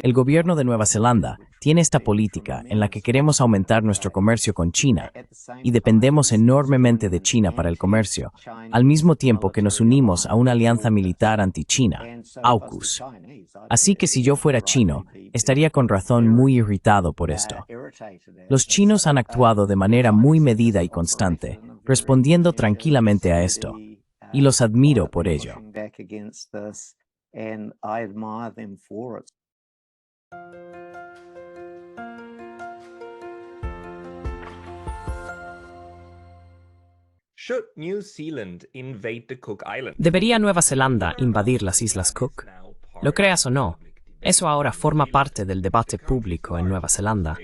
El gobierno de Nueva Zelanda tiene esta política en la que queremos aumentar nuestro comercio con China y dependemos enormemente de China para el comercio, al mismo tiempo que nos unimos a una alianza militar anti-China, AUKUS. Así que si yo fuera chino, estaría con razón muy irritado por esto. Los chinos han actuado de manera muy medida y constante, respondiendo tranquilamente a esto, y los admiro por ello. ¿Debería Nueva Zelanda invadir las Islas Cook? Lo creas o no, eso ahora forma parte del debate público en Nueva Zelanda.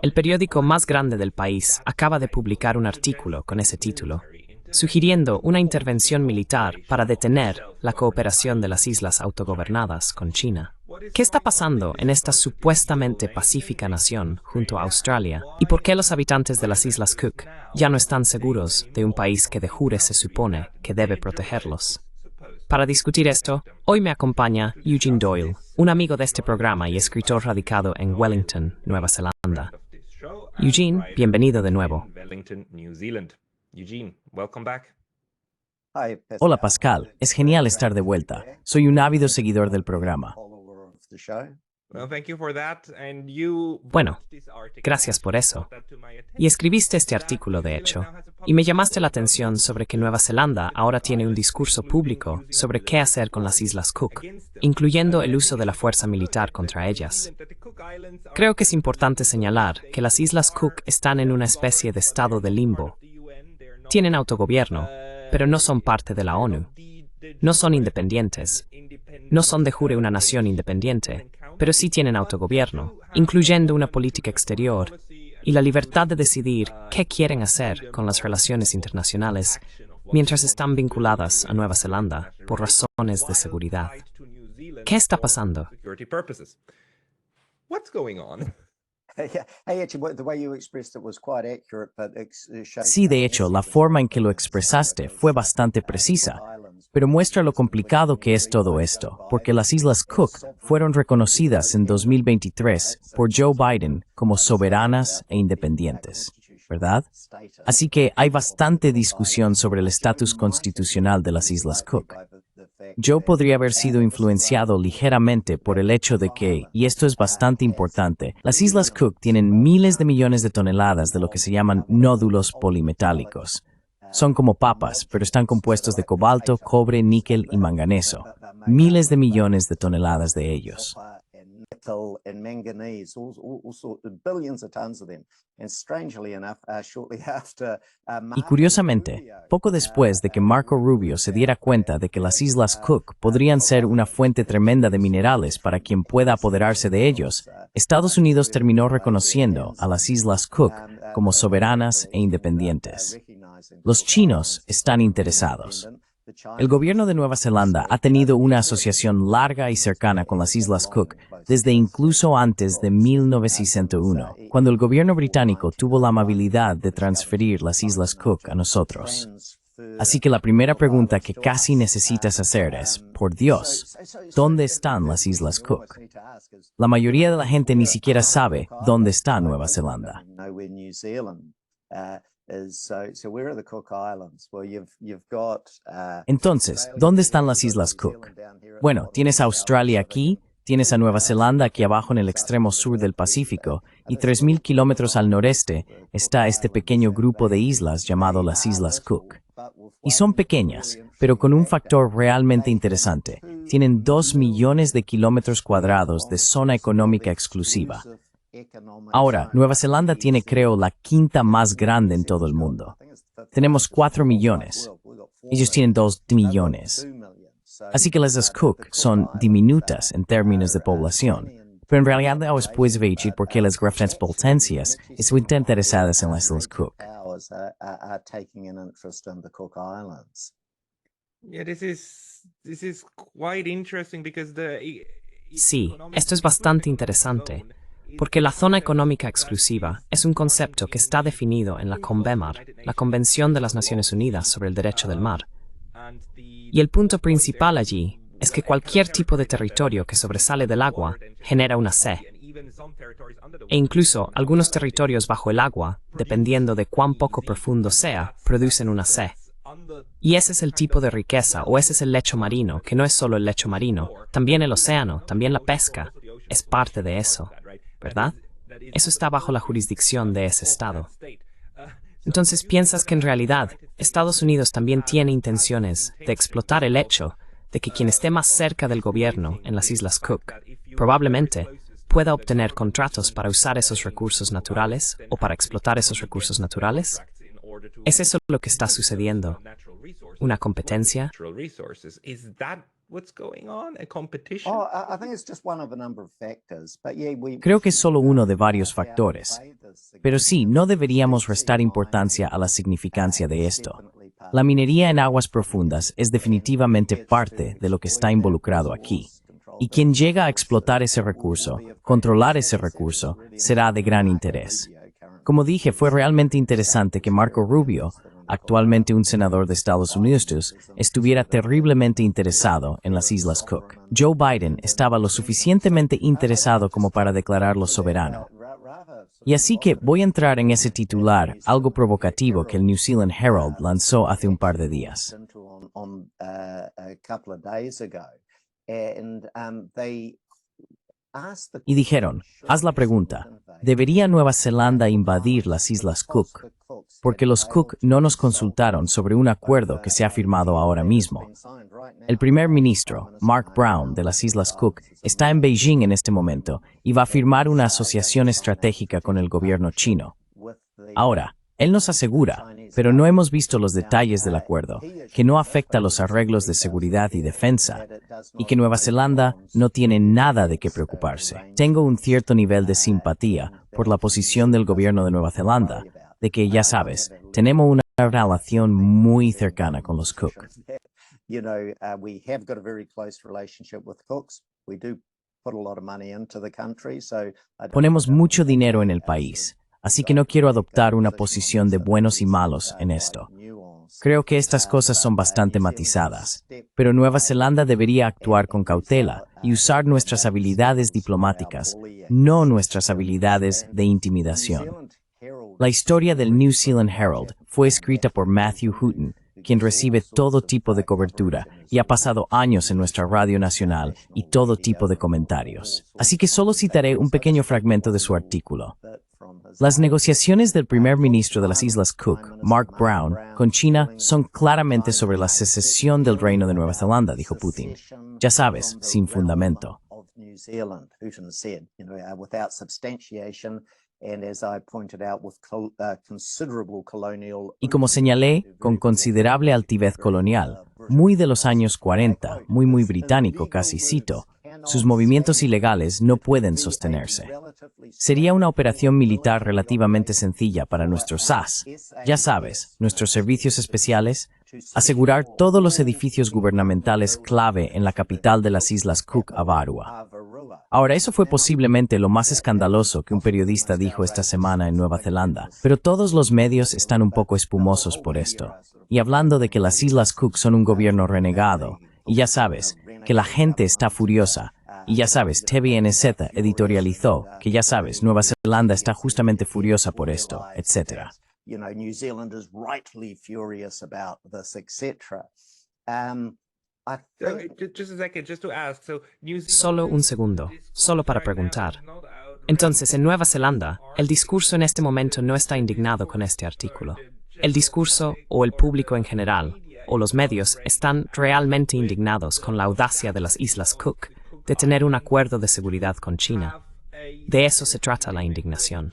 El periódico más grande del país acaba de publicar un artículo con ese título, sugiriendo una intervención militar para detener la cooperación de las islas autogobernadas con China. ¿Qué está pasando en esta supuestamente pacífica nación junto a Australia? ¿Y por qué los habitantes de las Islas Cook ya no están seguros de un país que de jure se supone que debe protegerlos? Para discutir esto, hoy me acompaña Eugene Doyle, un amigo de este programa y escritor radicado en Wellington, Nueva Zelanda. Eugene, bienvenido de nuevo. Hola Pascal, es genial estar de vuelta. Soy un ávido seguidor del programa. Bueno, gracias por eso. Y escribiste este artículo, de hecho, y me llamaste la atención sobre que Nueva Zelanda ahora tiene un discurso público sobre qué hacer con las Islas Cook, incluyendo el uso de la fuerza militar contra ellas. Creo que es importante señalar que las Islas Cook están en una especie de estado de limbo. Tienen autogobierno, pero no son parte de la ONU. No son independientes. No son de jure una nación independiente, pero sí tienen autogobierno, incluyendo una política exterior y la libertad de decidir qué quieren hacer con las relaciones internacionales mientras están vinculadas a Nueva Zelanda por razones de seguridad. ¿Qué está pasando? Sí, de hecho, la forma en que lo expresaste fue bastante precisa, pero muestra lo complicado que es todo esto, porque las Islas Cook fueron reconocidas en 2023 por Joe Biden como soberanas e independientes, ¿verdad? Así que hay bastante discusión sobre el estatus constitucional de las Islas Cook. Joe podría haber sido influenciado ligeramente por el hecho de que, y esto es bastante importante, las Islas Cook tienen miles de millones de toneladas de lo que se llaman nódulos polimetálicos. Son como papas, pero están compuestos de cobalto, cobre, níquel y manganeso. Miles de millones de toneladas de ellos. Y curiosamente, poco después de que Marco Rubio se diera cuenta de que las Islas Cook podrían ser una fuente tremenda de minerales para quien pueda apoderarse de ellos, Estados Unidos terminó reconociendo a las Islas Cook como soberanas e independientes. Los chinos están interesados. El gobierno de Nueva Zelanda ha tenido una asociación larga y cercana con las Islas Cook desde incluso antes de 1901, cuando el gobierno británico tuvo la amabilidad de transferir las Islas Cook a nosotros. Así que la primera pregunta que casi necesitas hacer es, por Dios, ¿dónde están las Islas Cook? La mayoría de la gente ni siquiera sabe dónde está Nueva Zelanda. Entonces, ¿dónde están las Islas Cook? Bueno, tienes a Australia aquí, tienes a Nueva Zelanda aquí abajo en el extremo sur del Pacífico, y 3.000 kilómetros al noreste está este pequeño grupo de islas llamado las Islas Cook. Y son pequeñas, pero con un factor realmente interesante. Tienen 2 millones de kilómetros cuadrados de zona económica exclusiva. Ahora, Nueva Zelanda tiene, creo, la quinta más grande en todo el mundo. Tenemos 4 millones. Ellos tienen 2 millones. Así que las Islas Cook son diminutas en términos de población. Pero en realidad ahora puedes ver por qué las grandes potencias están interesadas en las Islas Cook. Sí, esto es bastante interesante, porque la zona económica exclusiva es un concepto que está definido en la CONVEMAR, la Convención de las Naciones Unidas sobre el Derecho del Mar. Y el punto principal allí es que cualquier tipo de territorio que sobresale del agua genera una C. E incluso algunos territorios bajo el agua, dependiendo de cuán poco profundo sea, producen una C. Y ese es el tipo de riqueza, o ese es el lecho marino, que no es solo el lecho marino, también el océano, también la pesca, es parte de eso, ¿verdad? Eso está bajo la jurisdicción de ese estado. Entonces, ¿piensas que en realidad Estados Unidos también tiene intenciones de explotar el hecho de que quien esté más cerca del gobierno en las Islas Cook probablemente pueda obtener contratos para usar esos recursos naturales o para explotar esos recursos naturales? ¿Es eso lo que está sucediendo? ¿Una competencia? Creo que es solo uno de varios factores. Pero sí, no deberíamos restar importancia a la significancia de esto. La minería en aguas profundas es definitivamente parte de lo que está involucrado aquí. Y quien llega a explotar ese recurso, controlar ese recurso, será de gran interés. Como dije, fue realmente interesante que Marco Rubio, actualmente un senador de Estados Unidos, estuviera terriblemente interesado en las Islas Cook. Joe Biden estaba lo suficientemente interesado como para declararlo soberano. Y así que voy a entrar en ese titular, algo provocativo que el New Zealand Herald lanzó hace un par de días. Y dijeron, haz la pregunta, ¿debería Nueva Zelanda invadir las Islas Cook? Porque los Cook no nos consultaron sobre un acuerdo que se ha firmado ahora mismo. El primer ministro, Mark Brown, de las Islas Cook, está en Beijing en este momento y va a firmar una asociación estratégica con el gobierno chino. Ahora, él nos asegura, pero no hemos visto los detalles del acuerdo, que no afecta los arreglos de seguridad y defensa, y que Nueva Zelanda no tiene nada de qué preocuparse. Tengo un cierto nivel de simpatía por la posición del gobierno de Nueva Zelanda, de que, ya sabes, tenemos una relación muy cercana con los Cook. Ponemos mucho dinero en el país, así que no quiero adoptar una posición de buenos y malos en esto. Creo que estas cosas son bastante matizadas, pero Nueva Zelanda debería actuar con cautela y usar nuestras habilidades diplomáticas, no nuestras habilidades de intimidación. La historia del New Zealand Herald fue escrita por Matthew Hooton, quien recibe todo tipo de cobertura y ha pasado años en nuestra radio nacional y todo tipo de comentarios. Así que solo citaré un pequeño fragmento de su artículo. Las negociaciones del primer ministro de las Islas Cook, Mark Brown, con China son claramente sobre la secesión del Reino de Nueva Zelanda, dijo Putin. Ya sabes, sin fundamento. Y como señalé, con considerable altivez colonial, muy de los años 40, muy británico, casi cito, sus movimientos ilegales no pueden sostenerse. Sería una operación militar relativamente sencilla para nuestros SAS, ya sabes, nuestros servicios especiales, asegurar todos los edificios gubernamentales clave en la capital de las Islas Cook, Avarua. Ahora, eso fue posiblemente lo más escandaloso que un periodista dijo esta semana en Nueva Zelanda, pero todos los medios están un poco espumosos por esto. Y hablando de que las Islas Cook son un gobierno renegado, y ya sabes, que la gente está furiosa, y ya sabes, TVNZ editorializó, que ya sabes, Nueva Zelanda está justamente furiosa por esto, etc. Solo un segundo, solo para preguntar. Entonces, en Nueva Zelanda, el discurso en este momento no está indignado con este artículo. El discurso, o el público en general, o los medios, están realmente indignados con la audacia de las Islas Cook de tener un acuerdo de seguridad con China. De eso se trata la indignación.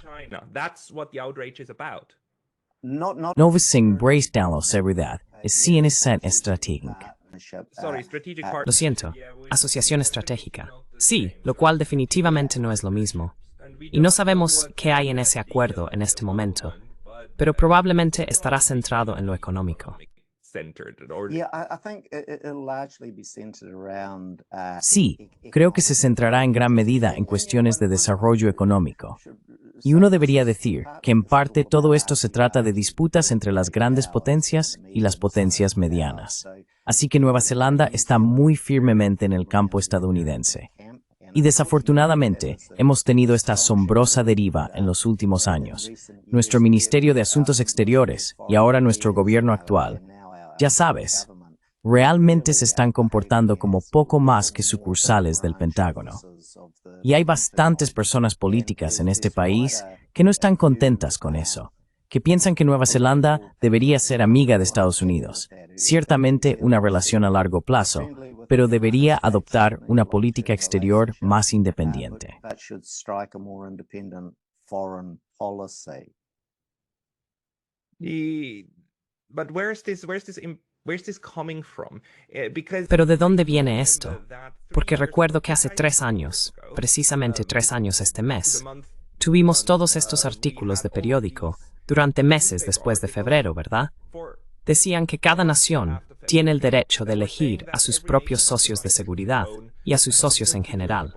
Nova Singh breakdown la seguridad es ciencia estratégica. Lo siento, asociación estratégica. Sí, lo cual definitivamente no es lo mismo. Y no sabemos qué hay en ese acuerdo en este momento, pero probablemente estará centrado en lo económico. Sí, creo que se centrará en gran medida en cuestiones de desarrollo económico. Y uno debería decir que en parte todo esto se trata de disputas entre las grandes potencias y las potencias medianas. Así que Nueva Zelanda está muy firmemente en el campo estadounidense. Y desafortunadamente, hemos tenido esta asombrosa deriva en los últimos años. Nuestro Ministerio de Asuntos Exteriores y ahora nuestro gobierno actual, ya sabes, realmente se están comportando como poco más que sucursales del Pentágono. Y hay bastantes personas políticas en este país que no están contentas con eso, que piensan que Nueva Zelanda debería ser amiga de Estados Unidos, ciertamente una relación a largo plazo, pero debería adoptar una política exterior más independiente. Pero ¿de dónde viene esto? Porque recuerdo que hace 3 años, precisamente 3 años este mes, tuvimos todos estos artículos de periódico durante meses después de febrero, ¿verdad? Decían que cada nación tiene el derecho de elegir a sus propios socios de seguridad y a sus socios en general.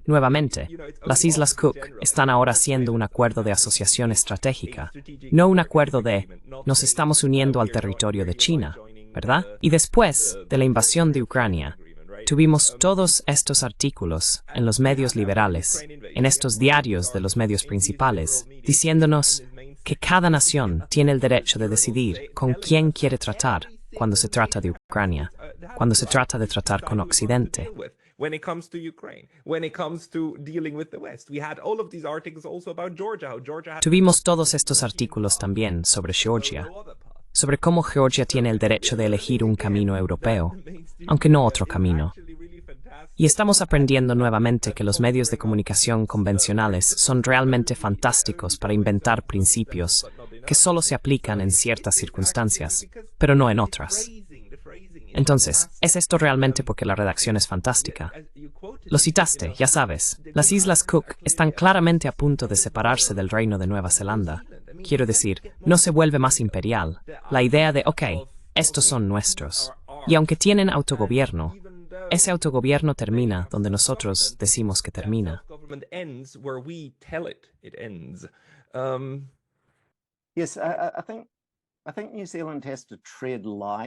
Nuevamente, las Islas Cook están ahora haciendo un acuerdo de asociación estratégica, no un acuerdo de nos estamos uniendo al territorio de China, ¿verdad? Y después de la invasión de Ucrania, tuvimos todos estos artículos en los medios liberales, en estos diarios de los medios principales, diciéndonos que cada nación tiene el derecho de decidir con quién quiere tratar cuando se trata de Ucrania, cuando se trata de tratar con Occidente. Tuvimos todos estos artículos también sobre Georgia, sobre cómo Georgia tiene el derecho de elegir un camino europeo, aunque no otro camino. Y estamos aprendiendo nuevamente que los medios de comunicación convencionales son realmente fantásticos para inventar principios que solo se aplican en ciertas circunstancias, pero no en otras. Entonces, ¿es esto realmente porque la redacción es fantástica? Lo citaste, ya sabes. Las Islas Cook están claramente a punto de separarse del Reino de Nueva Zelanda. Quiero decir, no se vuelve más imperial. La idea de, ok, estos son nuestros. Y aunque tienen autogobierno, ese autogobierno termina donde nosotros decimos que termina.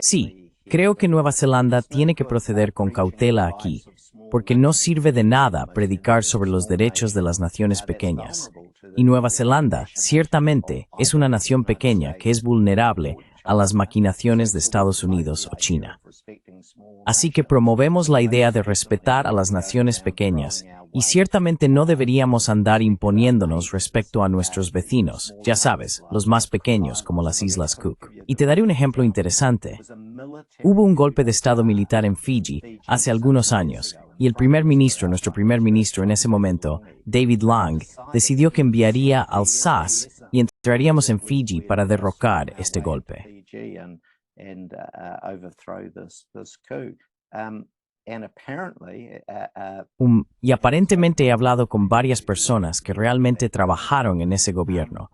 Sí, creo que Nueva Zelanda tiene que proceder con cautela aquí, porque no sirve de nada predicar sobre los derechos de las naciones pequeñas. Y Nueva Zelanda, ciertamente, es una nación pequeña que es vulnerable a las maquinaciones de Estados Unidos o China. Así que promovemos la idea de respetar a las naciones pequeñas, y ciertamente no deberíamos andar imponiéndonos respecto a nuestros vecinos, ya sabes, los más pequeños como las Islas Cook. Y te daré un ejemplo interesante. Hubo un golpe de estado militar en Fiji hace algunos años, y el nuestro primer ministro en ese momento, David Lang, decidió que enviaría al SAS y entraríamos en Fiji para derrocar este golpe. Y aparentemente he hablado con varias personas que realmente trabajaron en ese gobierno.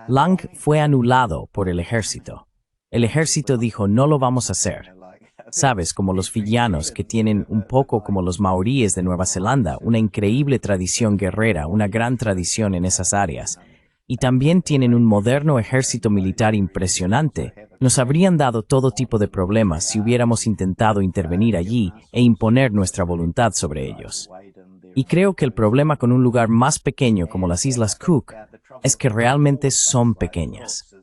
Lang fue anulado por el ejército. El ejército dijo, no lo vamos a hacer. Sabes, como los fijianos, que tienen un poco como los maoríes de Nueva Zelanda, una increíble tradición guerrera, una gran tradición en esas áreas. Y también tienen un moderno ejército militar impresionante. Nos habrían dado todo tipo de problemas si hubiéramos intentado intervenir allí e imponer nuestra voluntad sobre ellos. Y creo que el problema con un lugar más pequeño como las Islas Cook es que realmente son pequeñas.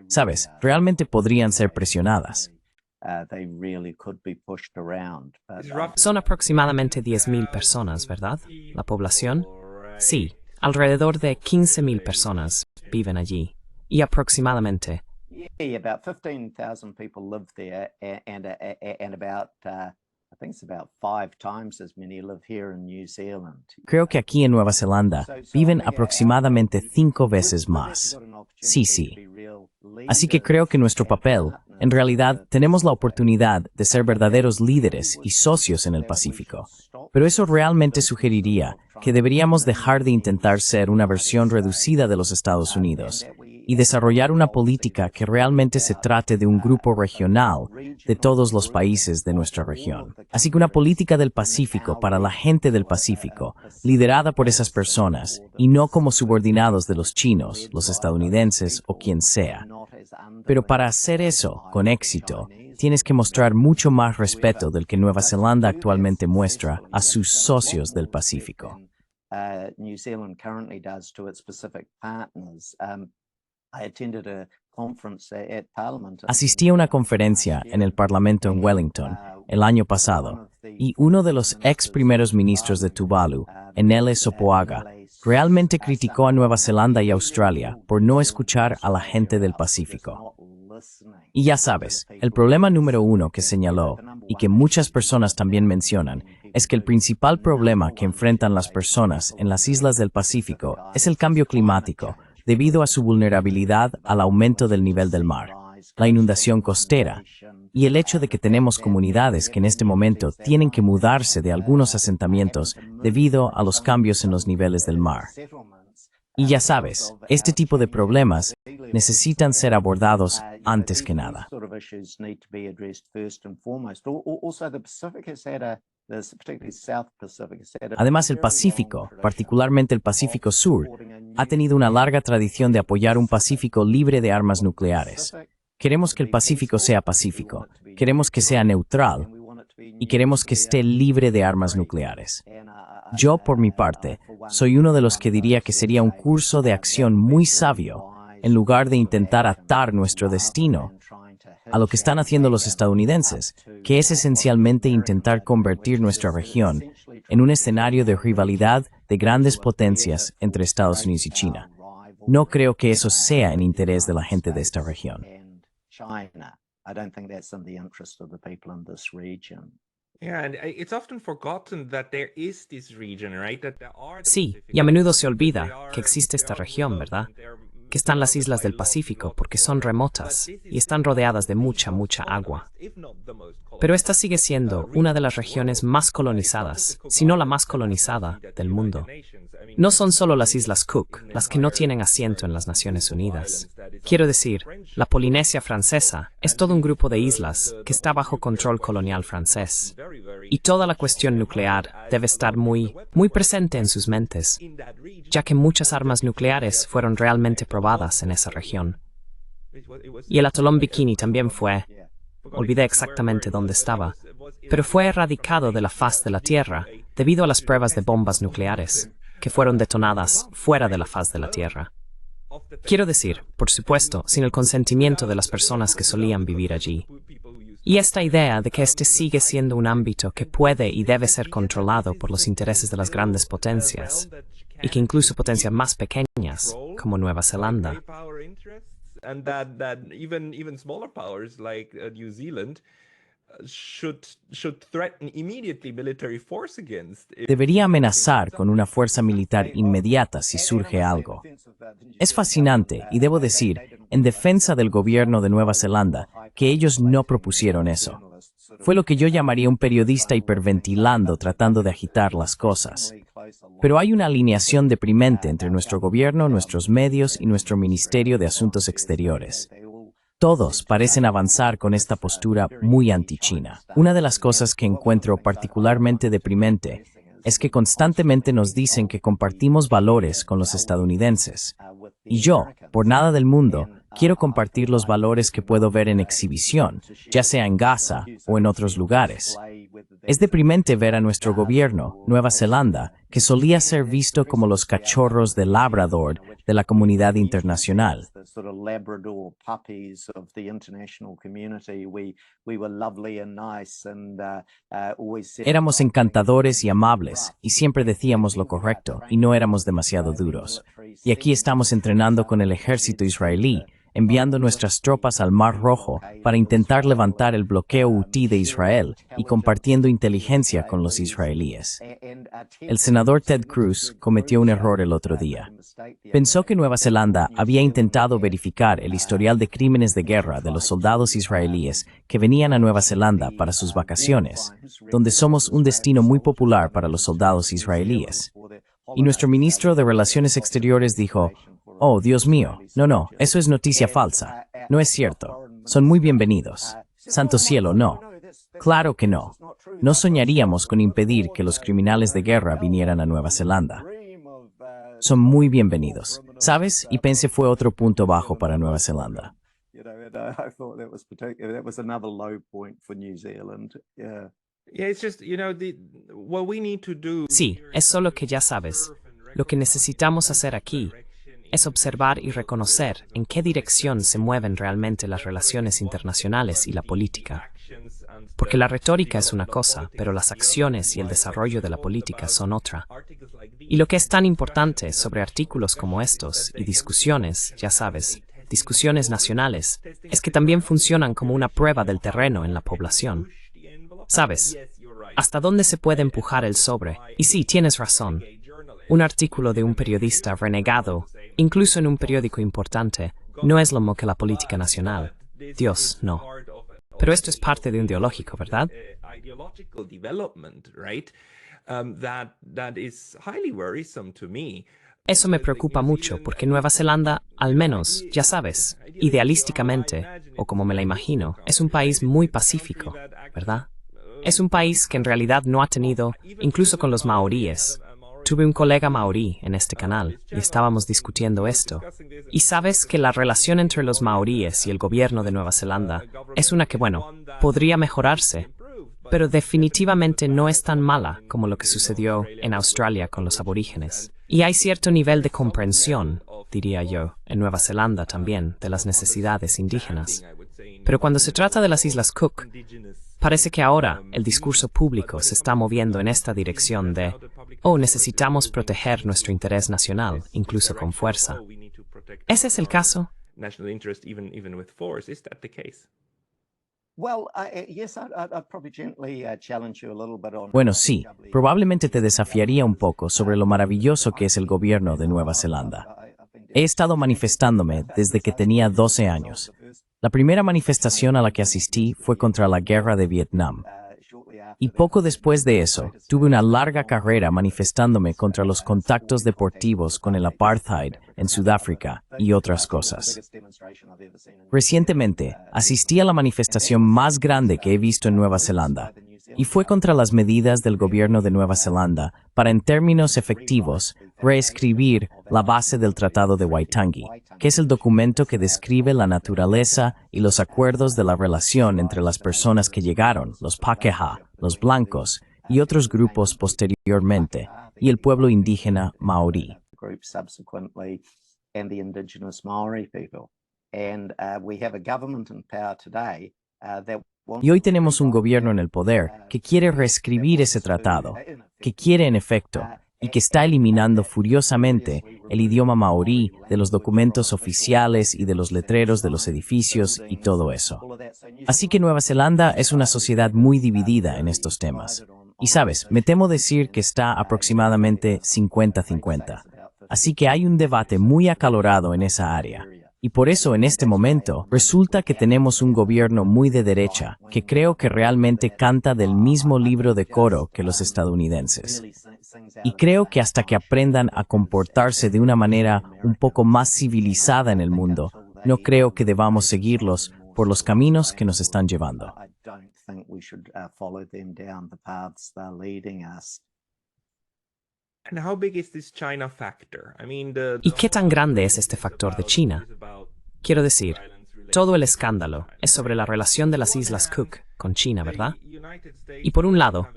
Sabes, realmente podrían ser presionadas. Son aproximadamente 10.000 personas, ¿verdad? ¿La población? Sí. Alrededor de 15.000 personas viven allí, y aproximadamente. Creo que aquí en Nueva Zelanda viven aproximadamente 5 veces más. Sí. Así que creo que nuestro papel, en realidad, tenemos la oportunidad de ser verdaderos líderes y socios en el Pacífico. Pero eso realmente sugeriría que deberíamos dejar de intentar ser una versión reducida de los Estados Unidos y desarrollar una política que realmente se trate de un grupo regional de todos los países de nuestra región. Así que una política del Pacífico para la gente del Pacífico, liderada por esas personas y no como subordinados de los chinos, los estadounidenses o quien sea. Pero para hacer eso con éxito, tienes que mostrar mucho más respeto del que Nueva Zelanda actualmente muestra a sus socios del Pacífico. Asistí a una conferencia en el Parlamento en Wellington el año pasado y uno de los ex primeros ministros de Tuvalu, Enele Sopoaga, realmente criticó a Nueva Zelanda y Australia por no escuchar a la gente del Pacífico. Y ya sabes, el problema número uno que señaló, y que muchas personas también mencionan, es que el principal problema que enfrentan las personas en las islas del Pacífico es el cambio climático, debido a su vulnerabilidad al aumento del nivel del mar, la inundación costera, y el hecho de que tenemos comunidades que en este momento tienen que mudarse de algunos asentamientos debido a los cambios en los niveles del mar. Y ya sabes, este tipo de problemas necesitan ser abordados antes que nada. Además, el Pacífico, particularmente el Pacífico Sur, ha tenido una larga tradición de apoyar un Pacífico libre de armas nucleares. Queremos que el Pacífico sea pacífico, queremos que sea neutral y queremos que esté libre de armas nucleares. Yo, por mi parte, soy uno de los que diría que sería un curso de acción muy sabio, en lugar de intentar atar nuestro destino a lo que están haciendo los estadounidenses, que es esencialmente intentar convertir nuestra región en un escenario de rivalidad de grandes potencias entre Estados Unidos y China. No creo que eso sea en interés de la gente de esta región. Sí, y a menudo se olvida que existe esta región, ¿verdad? Que están las islas del Pacífico porque son remotas y están rodeadas de mucha agua. Pero esta sigue siendo una de las regiones más colonizadas, si no la más colonizada, del mundo. No son solo las Islas Cook las que no tienen asiento en las Naciones Unidas. Quiero decir, la Polinesia Francesa es todo un grupo de islas que está bajo control colonial francés. Y toda la cuestión nuclear debe estar muy presente en sus mentes, ya que muchas armas nucleares fueron realmente probadas en esa región. Y el atolón Bikini también olvidé exactamente dónde estaba, pero fue erradicado de la faz de la Tierra debido a las pruebas de bombas nucleares, que fueron detonadas fuera de la faz de la Tierra. Quiero decir, por supuesto, sin el consentimiento de las personas que solían vivir allí. Y esta idea de que este sigue siendo un ámbito que puede y debe ser controlado por los intereses de las grandes potencias, y que incluso potencias más pequeñas, como Nueva Zelanda, debería amenazar con una fuerza militar inmediata si surge algo. Es fascinante, y debo decir, en defensa del gobierno de Nueva Zelanda, que ellos no propusieron eso. Fue lo que yo llamaría un periodista hiperventilando tratando de agitar las cosas. Pero hay una alineación deprimente entre nuestro gobierno, nuestros medios y nuestro Ministerio de Asuntos Exteriores. Todos parecen avanzar con esta postura muy anti-China. Una de las cosas que encuentro particularmente deprimente es que constantemente nos dicen que compartimos valores con los estadounidenses. Y yo, por nada del mundo, quiero compartir los valores que puedo ver en exhibición, ya sea en Gaza o en otros lugares. Es deprimente ver a nuestro gobierno, Nueva Zelanda, que solía ser visto como los cachorros de Labrador de la comunidad internacional. Éramos encantadores y amables, y siempre decíamos lo correcto, y no éramos demasiado duros. Y aquí estamos entrenando con el ejército israelí, enviando nuestras tropas al Mar Rojo para intentar levantar el bloqueo hutí de Israel y compartiendo inteligencia con los israelíes. El senador Ted Cruz cometió un error el otro día. Pensó que Nueva Zelanda había intentado verificar el historial de crímenes de guerra de los soldados israelíes que venían a Nueva Zelanda para sus vacaciones, donde somos un destino muy popular para los soldados israelíes. Y nuestro ministro de Relaciones Exteriores dijo: «Oh, Dios mío, no, eso es noticia falsa. No es cierto. Son muy bienvenidos. Santo cielo, no. Claro que no. No soñaríamos con impedir que los criminales de guerra vinieran a Nueva Zelanda. Son muy bienvenidos. ¿Sabes? Y pensé fue otro punto bajo para Nueva Zelanda. I thought that was particular. That was another low point for New Zealand. Yeah. Sí, es solo que ya sabes, lo que necesitamos hacer aquí es observar y reconocer en qué dirección se mueven realmente las relaciones internacionales y la política. Porque la retórica es una cosa, pero las acciones y el desarrollo de la política son otra. Y lo que es tan importante sobre artículos como estos y discusiones, ya sabes, discusiones nacionales, es que también funcionan como una prueba del terreno en la población. ¿Sabes? ¿Hasta dónde se puede empujar el sobre? Y sí, tienes razón. Un artículo de un periodista renegado, incluso en un periódico importante, no es lo mismo que la política nacional. Dios, no. Pero esto es parte de un ideológico, ¿verdad? Eso me preocupa mucho porque Nueva Zelanda, al menos, ya sabes, idealísticamente, o como me la imagino, es un país muy pacífico, ¿verdad? Es un país que en realidad no ha tenido, incluso con los maoríes. Tuve un colega maorí en este canal y estábamos discutiendo esto. Y sabes que la relación entre los maoríes y el gobierno de Nueva Zelanda es una que, bueno, podría mejorarse, pero definitivamente no es tan mala como lo que sucedió en Australia con los aborígenes. Y hay cierto nivel de comprensión, diría yo, en Nueva Zelanda también, de las necesidades indígenas. Pero cuando se trata de las Islas Cook, parece que ahora el discurso público se está moviendo en esta dirección de necesitamos proteger nuestro interés nacional, incluso con fuerza. ¿Ese es el caso? Bueno, sí, probablemente te desafiaría un poco sobre lo maravilloso que es el gobierno de Nueva Zelanda. He estado manifestándome desde que tenía 12 años. La primera manifestación a la que asistí fue contra la guerra de Vietnam. Y poco después de eso, tuve una larga carrera manifestándome contra los contactos deportivos con el apartheid en Sudáfrica y otras cosas. Recientemente, asistí a la manifestación más grande que he visto en Nueva Zelanda, y fue contra las medidas del gobierno de Nueva Zelanda para, en términos efectivos, reescribir la base del Tratado de Waitangi, que es el documento que describe la naturaleza y los acuerdos de la relación entre las personas que llegaron, los Pakeha, los blancos y otros grupos posteriormente, y el pueblo indígena maorí. Y hoy tenemos un gobierno en el poder que quiere reescribir ese tratado, que quiere en efecto, y que está eliminando furiosamente el idioma maorí de los documentos oficiales y de los letreros de los edificios y todo eso. Así que Nueva Zelanda es una sociedad muy dividida en estos temas. Y sabes, me temo decir que está aproximadamente 50-50. Así que hay un debate muy acalorado en esa área. Y por eso en este momento resulta que tenemos un gobierno muy de derecha que creo que realmente canta del mismo libro de coro que los estadounidenses. Y creo que hasta que aprendan a comportarse de una manera un poco más civilizada en el mundo, no creo que debamos seguirlos por los caminos que nos están llevando. ¿Y qué tan grande es este factor de China? Quiero decir, todo el escándalo es sobre la relación de las Islas Cook con China, ¿verdad? Y por un lado,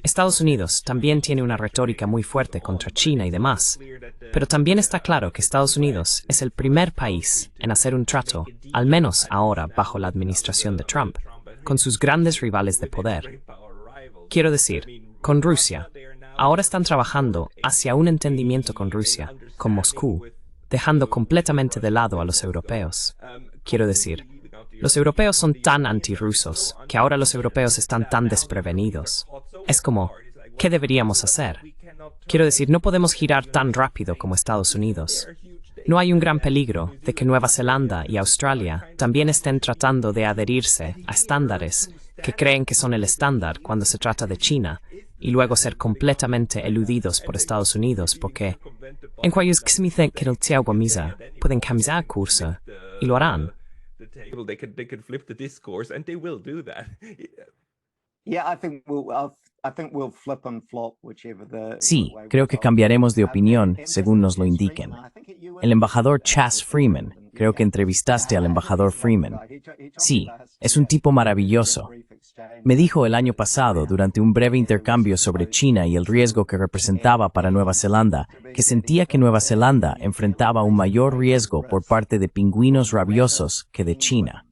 Estados Unidos también tiene una retórica muy fuerte contra China y demás, pero también está claro que Estados Unidos es el primer país en hacer un trato, al menos ahora bajo la administración de Trump, con sus grandes rivales de poder. Quiero decir, con Rusia. Ahora están trabajando hacia un entendimiento con Rusia, con Moscú, dejando completamente de lado a los europeos. Quiero decir, los europeos son tan antirrusos que ahora los europeos están tan desprevenidos. Es como, ¿qué deberíamos hacer? Quiero decir, no podemos girar tan rápido como Estados Unidos. ¿No hay un gran peligro de que Nueva Zelanda y Australia también estén tratando de adherirse a estándares que creen que son el estándar cuando se trata de China y luego ser completamente eludidos por Estados Unidos porque en cuales que se me dicen que el tiago misa pueden cambiar curso y lo harán? Sí, creo que cambiaremos de opinión según nos lo indiquen. El embajador Chas Freeman, Creo que entrevistaste al embajador Freeman. Sí, es un tipo maravilloso. Me dijo el año pasado, durante un breve intercambio sobre China y el riesgo que representaba para Nueva Zelanda, que sentía que Nueva Zelanda enfrentaba un mayor riesgo por parte de pingüinos rabiosos que de China.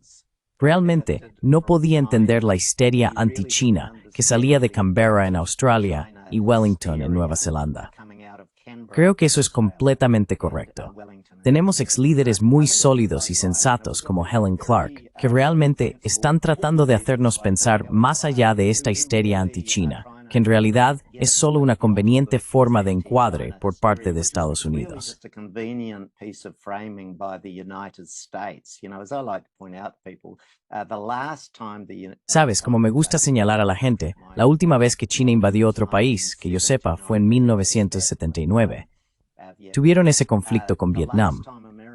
Realmente no podía entender la histeria anti-China que salía de Canberra en Australia y Wellington en Nueva Zelanda. Creo que eso es completamente correcto. Tenemos ex-líderes muy sólidos y sensatos como Helen Clark, que realmente están tratando de hacernos pensar más allá de esta histeria anti-China, que en realidad es solo una conveniente forma de encuadre por parte de Estados Unidos. Sabes, como me gusta señalar a la gente, la última vez que China invadió otro país, que yo sepa, fue en 1979. Tuvieron ese conflicto con Vietnam.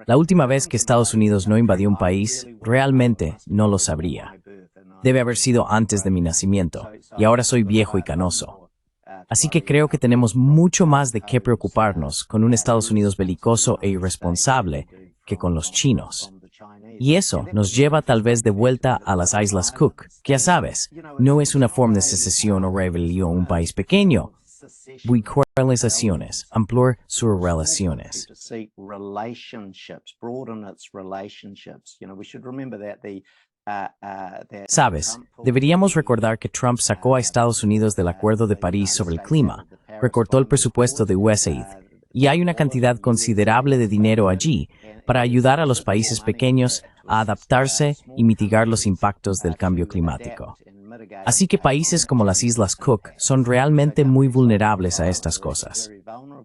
La última vez que Estados Unidos no invadió un país, realmente no lo sabría. Debe haber sido antes de mi nacimiento, y ahora soy viejo y canoso. Así que creo que tenemos mucho más de qué preocuparnos con un Estados Unidos belicoso e irresponsable que con los chinos. Y eso nos lleva tal vez de vuelta a las Islas Cook, que ya sabes, no es una forma de secesión o rebelión un país pequeño. Relaciones, ampliar sus relaciones. Sabes, deberíamos recordar que Trump sacó a Estados Unidos del Acuerdo de París sobre el clima, recortó el presupuesto de USAID, y hay una cantidad considerable de dinero allí para ayudar a los países pequeños a adaptarse y mitigar los impactos del cambio climático. Así que países como las Islas Cook son realmente muy vulnerables a estas cosas.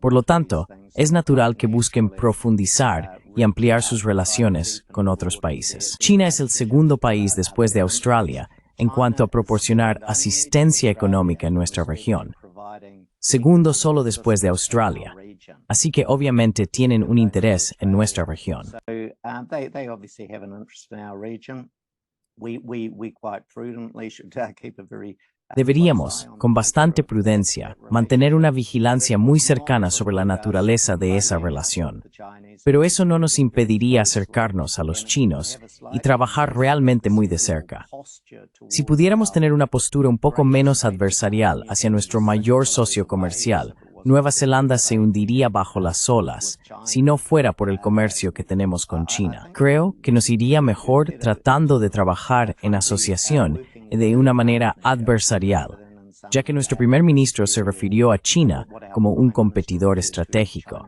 Por lo tanto, es natural que busquen profundizar y ampliar sus relaciones con otros países. China es el segundo país después de Australia en cuanto a proporcionar asistencia económica en nuestra región. Segundo solo después de Australia. Así que obviamente tienen un interés en nuestra región. Deberíamos, con bastante prudencia, mantener una vigilancia muy cercana sobre la naturaleza de esa relación. Pero eso no nos impediría acercarnos a los chinos y trabajar realmente muy de cerca. Si pudiéramos tener una postura un poco menos adversarial hacia nuestro mayor socio comercial, Nueva Zelanda se hundiría bajo las olas si no fuera por el comercio que tenemos con China. Creo que nos iría mejor tratando de trabajar en asociación de una manera adversarial, ya que nuestro primer ministro se refirió a China como un competidor estratégico,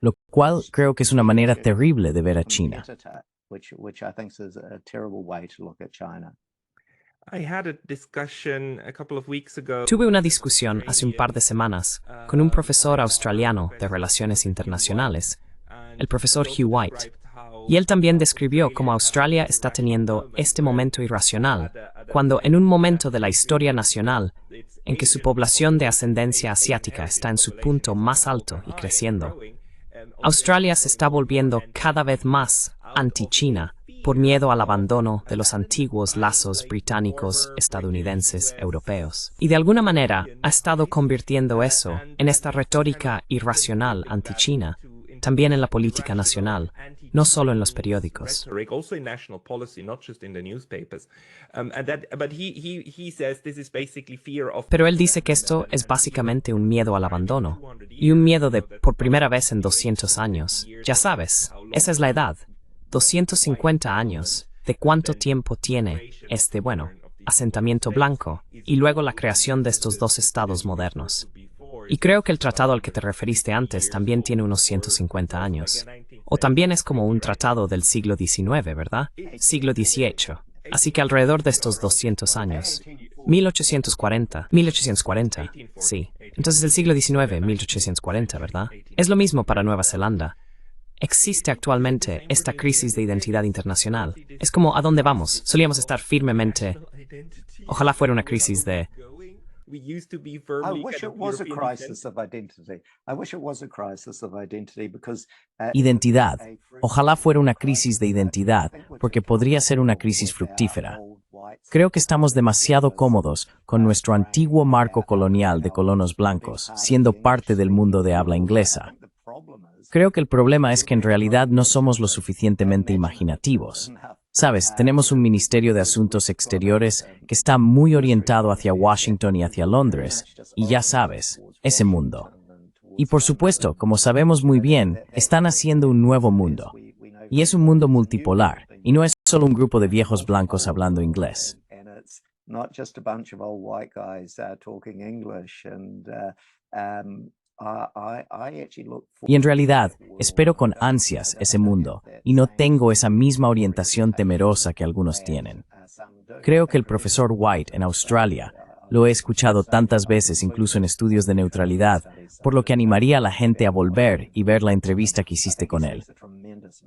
lo cual creo que es una manera terrible de ver a China. Tuve una discusión hace un par de semanas con un profesor australiano de Relaciones Internacionales, el profesor Hugh White, y él también describió cómo Australia está teniendo este momento irracional, cuando en un momento de la historia nacional en que su población de ascendencia asiática está en su punto más alto y creciendo, Australia se está volviendo cada vez más anti-China por miedo al abandono de los antiguos lazos británicos, estadounidenses, europeos. Y de alguna manera ha estado convirtiendo eso en esta retórica irracional anti-China, también en la política nacional, no solo en los periódicos. Pero él dice que esto es básicamente un miedo al abandono, y un miedo de por primera vez en 200 años. Ya sabes, esa es la edad. 250 años, ¿de cuánto tiempo tiene este, asentamiento blanco, y luego la creación de estos dos estados modernos? Y creo que el tratado al que te referiste antes también tiene unos 150 años. O también es como un tratado del siglo XIX, ¿verdad? Siglo XVIII. Así que alrededor de estos 200 años. 1840, sí. Entonces el siglo XIX, 1840, ¿verdad? Es lo mismo para Nueva Zelanda. Existe actualmente esta crisis de identidad internacional. Es como, ¿a dónde vamos? Solíamos estar firmemente... Ojalá fuera una crisis de... Identidad. Ojalá fuera una crisis de identidad, porque podría ser una crisis fructífera. Creo que estamos demasiado cómodos con nuestro antiguo marco colonial de colonos blancos, siendo parte del mundo de habla inglesa. Creo que el problema es que en realidad no somos lo suficientemente imaginativos. Sabes, tenemos un Ministerio de Asuntos Exteriores que está muy orientado hacia Washington y hacia Londres, y ya sabes, ese mundo. Y por supuesto, como sabemos muy bien, están haciendo un nuevo mundo. Y es un mundo multipolar, y no es solo un grupo de viejos blancos hablando inglés. Y en realidad, espero con ansias ese mundo, y no tengo esa misma orientación temerosa que algunos tienen. Creo que el profesor White en Australia, lo he escuchado tantas veces incluso en estudios de neutralidad, por lo que animaría a la gente a volver y ver la entrevista que hiciste con él.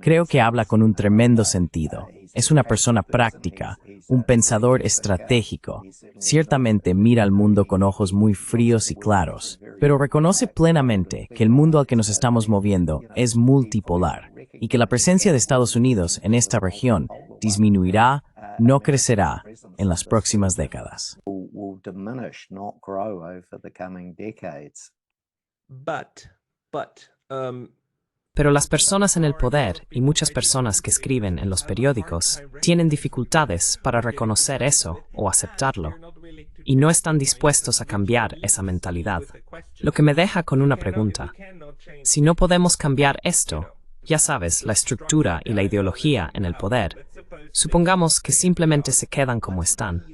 Creo que habla con un tremendo sentido. Es una persona práctica, un pensador estratégico. Ciertamente mira al mundo con ojos muy fríos y claros, pero reconoce plenamente que el mundo al que nos estamos moviendo es multipolar y que la presencia de Estados Unidos en esta región disminuirá, no crecerá en las próximas décadas. Pero las personas en el poder y muchas personas que escriben en los periódicos tienen dificultades para reconocer eso o aceptarlo, y no están dispuestos a cambiar esa mentalidad. Lo que me deja con una pregunta. Si no podemos cambiar esto, ya sabes, la estructura y la ideología en el poder, supongamos que simplemente se quedan como están.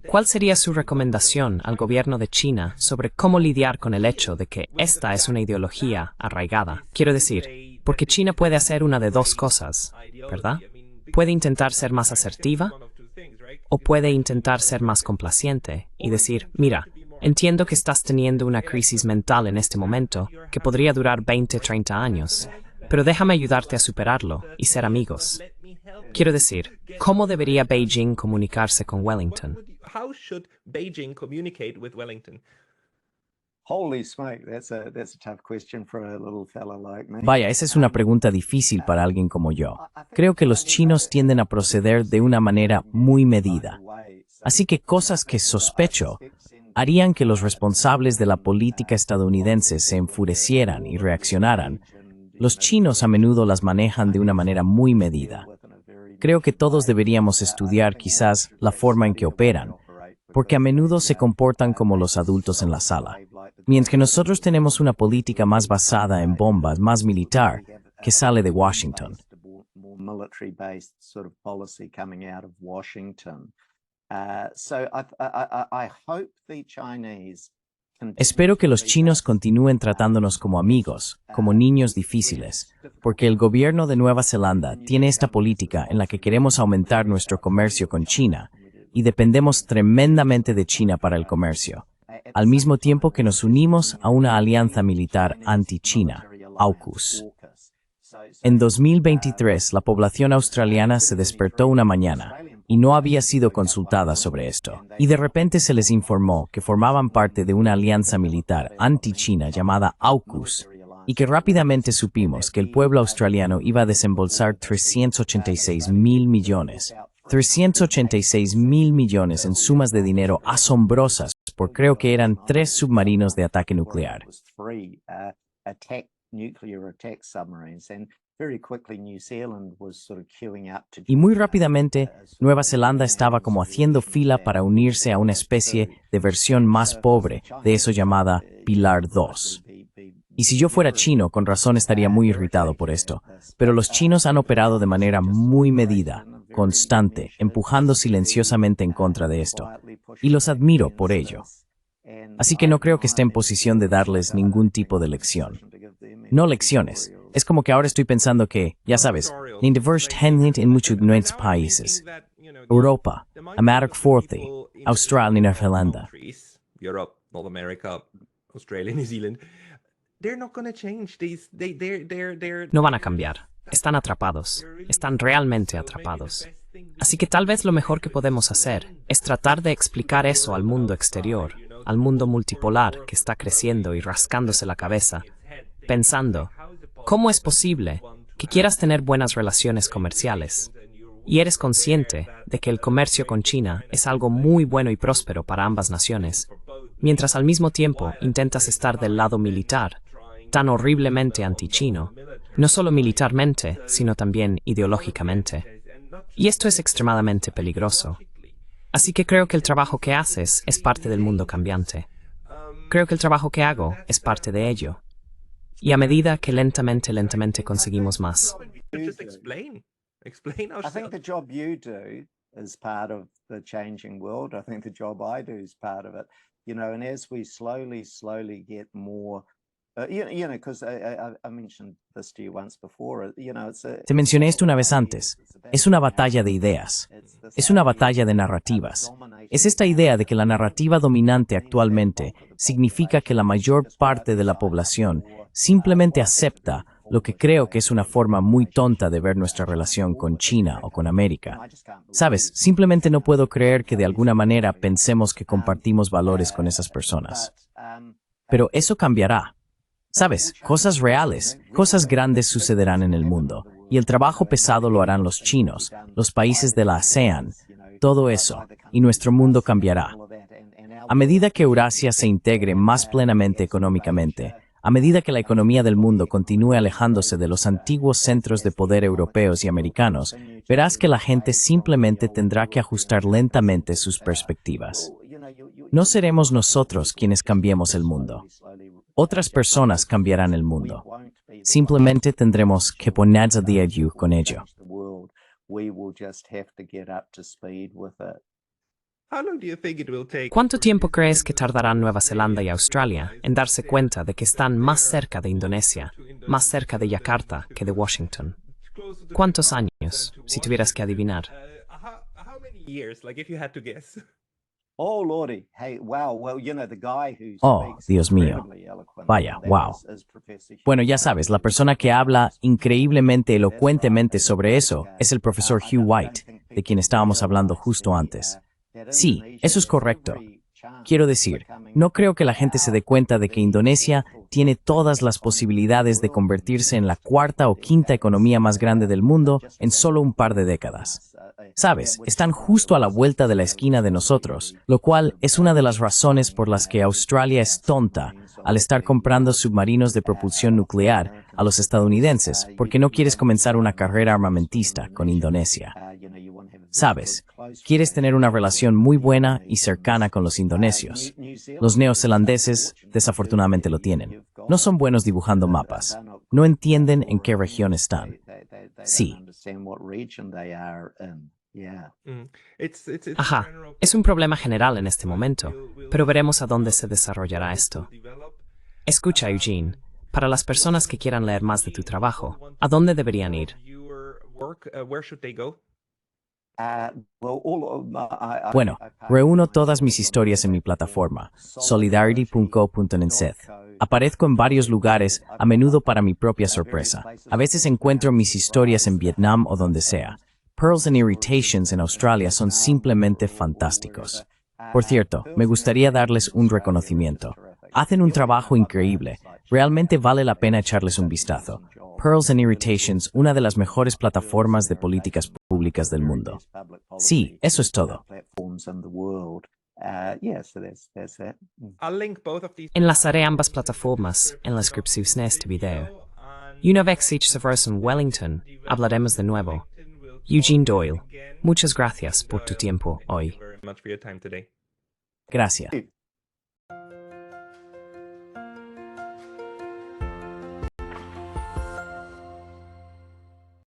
¿Cuál sería su recomendación al gobierno de China sobre cómo lidiar con el hecho de que esta es una ideología arraigada? Quiero decir, porque China puede hacer una de dos cosas, ¿verdad? Puede intentar ser más asertiva o puede intentar ser más complaciente y decir, mira, entiendo que estás teniendo una crisis mental en este momento que podría durar 20, 30 años, pero déjame ayudarte a superarlo y ser amigos. Quiero decir, ¿cómo debería Beijing comunicarse con Wellington? How should Beijing communicate with Wellington? Holy smoke, that's a tough question for a little fella like me. Vaya, esa es una pregunta difícil para alguien como yo. Creo que los chinos tienden a proceder de una manera muy medida. Así que cosas que sospecho harían que los responsables de la política estadounidense se enfurecieran y reaccionaran. Los chinos a menudo las manejan de una manera muy medida. Creo que todos deberíamos estudiar quizás la forma en que operan, porque a menudo se comportan como los adultos en la sala. Mientras que nosotros tenemos una política más basada en bombas, más militar, que sale de Washington. Espero que los chinos continúen tratándonos como amigos, como niños difíciles, porque el gobierno de Nueva Zelanda tiene esta política en la que queremos aumentar nuestro comercio con China y dependemos tremendamente de China para el comercio, al mismo tiempo que nos unimos a una alianza militar anti-China, AUKUS. En 2023, la población australiana se despertó una mañana y no había sido consultada sobre esto. Y de repente se les informó que formaban parte de una alianza militar anti-China llamada AUKUS, y que rápidamente supimos que el pueblo australiano iba a desembolsar 386,000 millones. 386,000 millones en sumas de dinero asombrosas por creo que eran 3 submarinos de ataque nuclear. Y muy rápidamente, Nueva Zelanda estaba como haciendo fila para unirse a una especie de versión más pobre de eso llamada Pilar 2. Y si yo fuera chino, con razón estaría muy irritado por esto, pero los chinos han operado de manera muy medida, constante, empujando silenciosamente en contra de esto, y los admiro por ello. Así que no creo que esté en posición de darles ningún tipo de lección. No lecciones. Es como que ahora estoy pensando que, ya sabes, en diversos en muchos nuevos países. Europa, América Fuerte, Australia y Nueva Zelanda. Europe, North America, Australia, New Zealand. They're not going to change. No van a cambiar. Están atrapados. Están realmente atrapados. Así que tal vez lo mejor que podemos hacer es tratar de explicar eso al mundo exterior, al mundo multipolar que está creciendo y rascándose la cabeza, pensando, ¿cómo es posible que quieras tener buenas relaciones comerciales? Y eres consciente de que el comercio con China es algo muy bueno y próspero para ambas naciones, mientras al mismo tiempo intentas estar del lado militar tan horriblemente anti-chino, no solo militarmente, sino también ideológicamente. Y esto es extremadamente peligroso. Así que creo que el trabajo que haces es parte del mundo cambiante. Creo que el trabajo que hago es parte de ello. Y a medida que lentamente conseguimos más. Just explain I think ourselves. the job you do is part of the changing world. I think the job I do is part of it. And as we slowly get more, because I mentioned this to you once before. Te mencioné esto una vez antes. Es una batalla de ideas. Es una batalla de narrativas. Es esta idea de que la narrativa dominante actualmente significa que la mayor parte de la población simplemente acepta lo que creo que es una forma muy tonta de ver nuestra relación con China o con América. Sabes, simplemente no puedo creer que de alguna manera pensemos que compartimos valores con esas personas. Pero eso cambiará. Sabes, cosas reales, cosas grandes sucederán en el mundo, y el trabajo pesado lo harán los chinos, los países de la ASEAN, todo eso, y nuestro mundo cambiará. A medida que Eurasia se integre más plenamente económicamente, a medida que la economía del mundo continúe alejándose de los antiguos centros de poder europeos y americanos, verás que la gente simplemente tendrá que ajustar lentamente sus perspectivas. No seremos nosotros quienes cambiemos el mundo. Otras personas cambiarán el mundo. Simplemente tendremos que ponernos a día con ello. How long do you think it will take? ¿Cuánto tiempo crees que tardarán Nueva Zelanda y Australia en darse cuenta de que están más cerca de Indonesia, más cerca de Yakarta que de Washington? ¿Cuántos años, si tuvieras que adivinar? How many years? Like if you had to guess. Oh, Lordy. Hey, wow. Well, the guy who Oh, speaks Dios mío. incredibly eloquent, Vaya, that wow. is Professor Hugh. Bueno, ya sabes, la persona que habla increíblemente elocuentemente sobre eso es el profesor Hugh White, de quien estábamos hablando justo antes. Sí, eso es correcto. Quiero decir, no creo que la gente se dé cuenta de que Indonesia tiene todas las posibilidades de convertirse en la cuarta o quinta economía más grande del mundo en solo un par de décadas. Sabes, están justo a la vuelta de la esquina de nosotros, lo cual es una de las razones por las que Australia es tonta al estar comprando submarinos de propulsión nuclear a los estadounidenses, porque no quieres comenzar una carrera armamentista con Indonesia. Sabes, quieres tener una relación muy buena y cercana con los indonesios. Los neozelandeses, desafortunadamente, lo tienen. No son buenos dibujando mapas. No entienden en qué región están. Sí. Ajá, es un problema general en este momento, pero veremos a dónde se desarrollará esto. Escucha, Eugene, para las personas que quieran leer más de tu trabajo, ¿a dónde deberían ir? Where should they go? Bueno, reúno todas mis historias en mi plataforma, solidarity.co.nz. Aparezco en varios lugares, a menudo para mi propia sorpresa. A veces encuentro mis historias en Vietnam o donde sea. Pearls and Irritations en Australia son simplemente fantásticos. Por cierto, me gustaría darles un reconocimiento. Hacen un trabajo increíble. Realmente vale la pena echarles un vistazo. Pearls and Irritations, una de las mejores plataformas de políticas públicas del mundo. Sí, eso es todo. I'll link both of these. Enlazaré ambas plataformas en la descripción de este video. Y una vez hechos en Wellington, hablaremos de nuevo. Eugene Doyle, muchas gracias por tu tiempo hoy. Very much for your time today. Gracias.